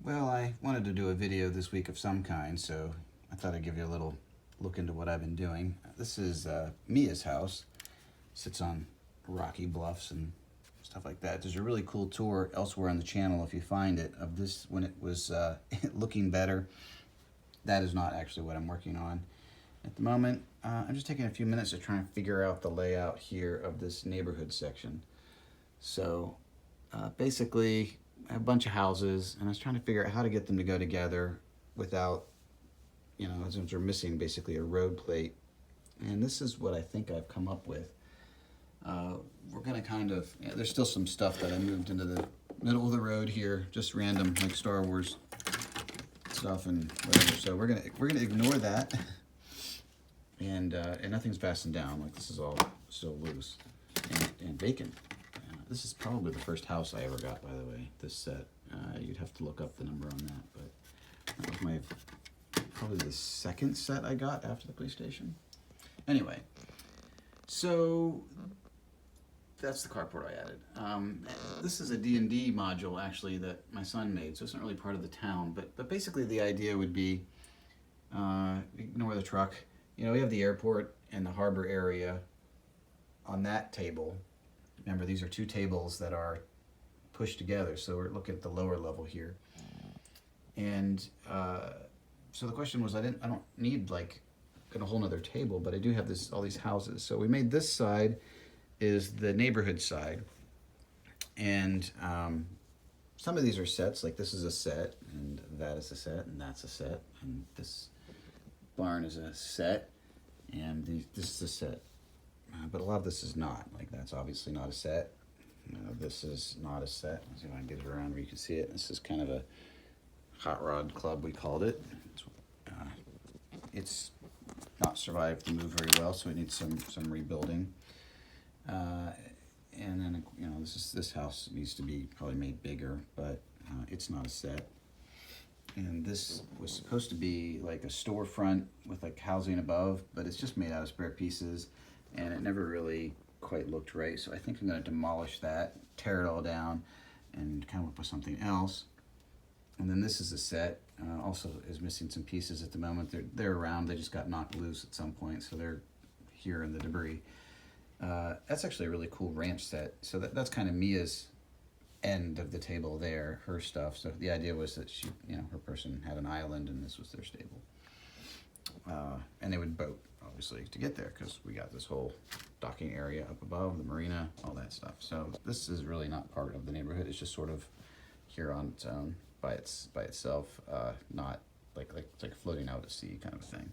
Well, I wanted to do a video this week of some kind, so I thought I'd give you a little look into what I've been doing. This is Mia's house. Sits on rocky bluffs and stuff like that. There's a really cool tour elsewhere on the channel, if you find it, of this when it was looking better. That is not actually what I'm working on at the moment. I'm just taking a few minutes to try and figure out the layout here of this neighborhood section. So basically, I have a bunch of houses, and I was trying to figure out how to get them to go together without, since we're missing basically a road plate. And this is what I think I've come up with. We're going to kind of, there's still some stuff that I moved into the middle of the road here, just random, like Star Wars stuff and whatever. So we're gonna ignore that, and nothing's fastened down. Like, this is all still loose and vacant. This is probably the first house I ever got, by the way, this set. You'd have to look up the number on that, but that was probably the second set I got after the police station. Anyway, so that's the carport I added. This is a D&D module, actually, that my son made, so it's not really part of the town, but basically the idea would be, ignore the truck. We have the airport and the harbor area on that table. Remember, these are two tables that are pushed together, so we're looking at the lower level here. And so the question was, I don't need like a whole nother table, but I do have all these houses. So we made this side is the neighborhood side, and some of these are sets. Like, this is a set, and that is a set, and that's a set, and this barn is a set, and this is a set. But a lot of this is not. Like, that's obviously not a set. This is not a set. Let's see if I can get it around where you can see it. This is kind of a hot rod club, we called it. It's not survived the move very well, so it needs some rebuilding. And then, this house needs to be probably made bigger, but it's not a set. And this was supposed to be like a storefront with like housing above, but it's just made out of spare pieces, and it never really quite looked right. So I think I'm going to demolish that, tear it all down, and come up with something else. And then this is a set, also is missing some pieces at the moment. They're around, they just got knocked loose at some point, so they're here in the debris. That's actually a really cool ranch set. So that's kind of Mia's end of the table there, her stuff. So the idea was that she, her person had an island, and this was their stable. And they would boat, obviously, to get there, because we got this whole docking area up above, the marina, all that stuff. So this is really not part of the neighborhood. It's just sort of here on its own, by itself, not it's like floating out at sea kind of a thing.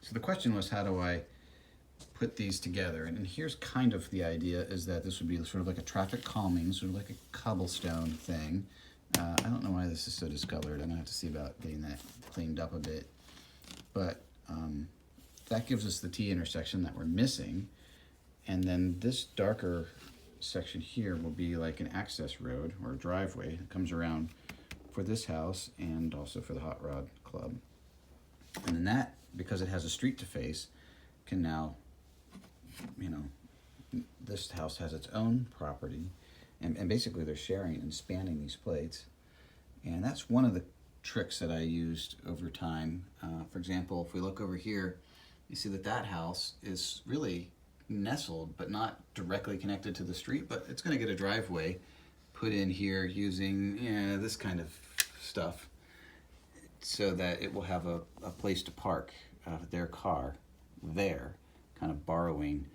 So the question was, how do I put these together? And here's kind of the idea, is that this would be sort of like a traffic calming, sort of like a cobblestone thing. I don't know why this is so discolored. I'm gonna have to see about getting that cleaned up a bit. But that gives us the T intersection that we're missing. And then this darker section here will be like an access road or a driveway that comes around for this house and also for the Hot Rod Club. And then that, because it has a street to face, can now, this house has its own property, and basically they're sharing and spanning these plates. And that's one of the tricks that I used over time. For example, if we look over here, you see that house is really nestled, but not directly connected to the street, but it's going to get a driveway put in here using this kind of stuff, so that it will have a place to park their car there, kind of borrowing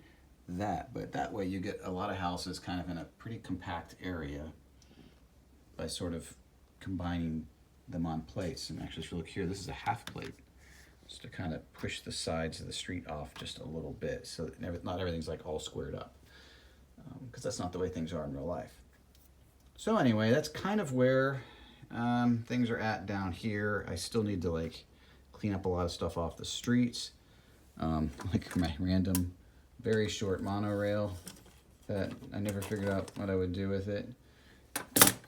that. But that way you get a lot of houses kind of in a pretty compact area by sort of combining them on plates. And actually, if you look here, this is a half plate, just to kind of push the sides of the street off just a little bit, so that not everything's like all squared up, because that's not the way things are in real life. So anyway, that's kind of where things are at down here. I still need to like clean up a lot of stuff off the streets, like my random very short monorail that I never figured out what I would do with it.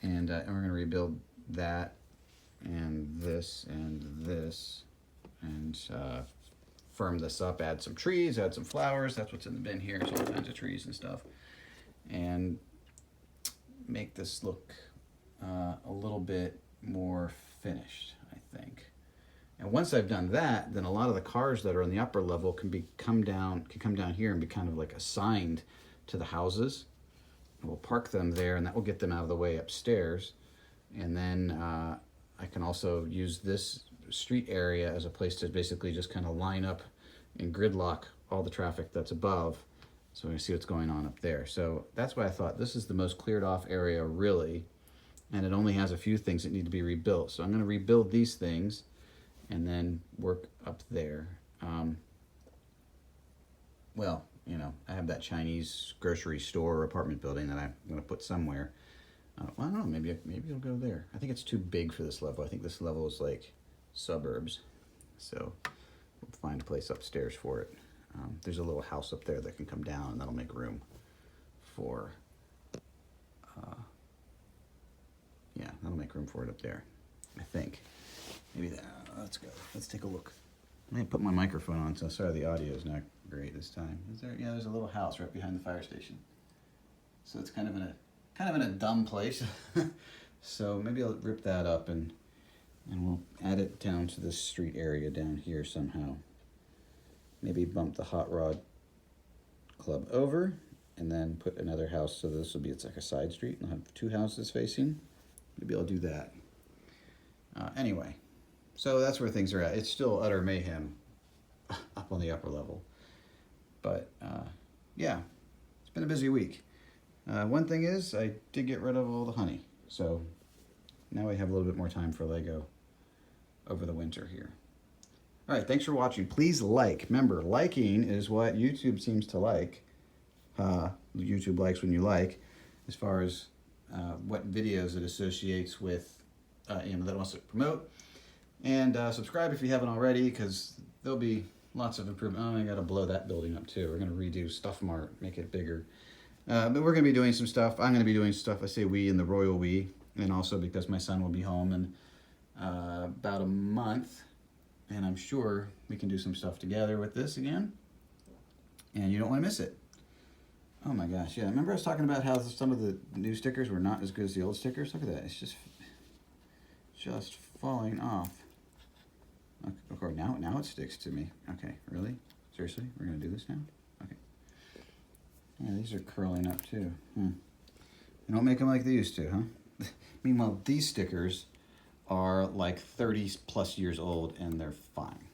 And we're going to rebuild that and this and firm this up, add some trees, add some flowers. That's what's in the bin here. It's all kinds of trees and stuff. And make this look a little bit more finished, I think. And once I've done that, then a lot of the cars that are on the upper level can come down here and be kind of like assigned to the houses. And we'll park them there, and that will get them out of the way upstairs. And then I can also use this street area as a place to basically just kind of line up and gridlock all the traffic that's above, so we can see what's going on up there. So that's why I thought this is the most cleared off area really, and it only has a few things that need to be rebuilt. So I'm going to rebuild these things and then work up there. Well, you know, I have that Chinese grocery store or apartment building that I'm going to put somewhere. Well, I don't know, maybe it'll go there. I think it's too big for this level. I think this level is like suburbs. So we'll find a place upstairs for it. There's a little house up there that can come down, and that'll make room for, yeah, that'll make room for it up there, I think. Maybe that, let's go. Let's take a look. Let me put my microphone on, so sorry the audio is not great this time. Is there? Yeah, there's a little house right behind the fire station. So it's kind of in a dumb place. So maybe I'll rip that up and we'll add it down to this street area down here somehow. Maybe bump the Hot Rod Club over and then put another house, so this will be, it's like a side street, and I'll have two houses facing. Maybe I'll do that. Anyway, so that's where things are at. It's still utter mayhem up on the upper level. But yeah, it's been a busy week. One thing is, I did get rid of all the honey, so now we have a little bit more time for Lego over the winter here. All right, thanks for watching. Please like. Remember, liking is what YouTube seems to like. YouTube likes when you like, as far as what videos it associates with, you know, that it wants to promote. And subscribe if you haven't already, because there'll be lots of improvement. Oh, I got to blow that building up too. We're going to redo Stuff Mart, make it bigger. But we're going to be doing some stuff. I'm going to be doing stuff. I say we in the royal we, and also because my son will be home in about a month. And I'm sure we can do some stuff together with this again. And you don't want to miss it. Oh my gosh, yeah. Remember I was talking about how some of the new stickers were not as good as the old stickers? Look at that. It's just falling off. Okay, now it sticks to me. Okay, really? Seriously? We're going to do this now? Okay. Yeah, these are curling up too. They don't make them like they used to, huh? Meanwhile, these stickers are like 30 plus years old and they're fine.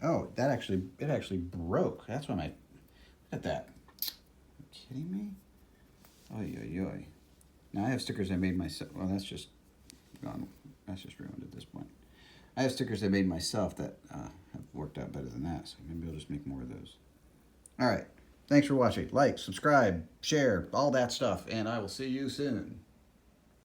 Oh, it actually broke. That's when look at that. Are you kidding me? Oy, oy, oy. Now I have stickers I made myself. Well, that's just gone. That's just ruined at this point. I have stickers I made myself that have worked out better than that, so maybe I'll just make more of those. All right. Thanks for watching. Like, subscribe, share, all that stuff, and I will see you soon.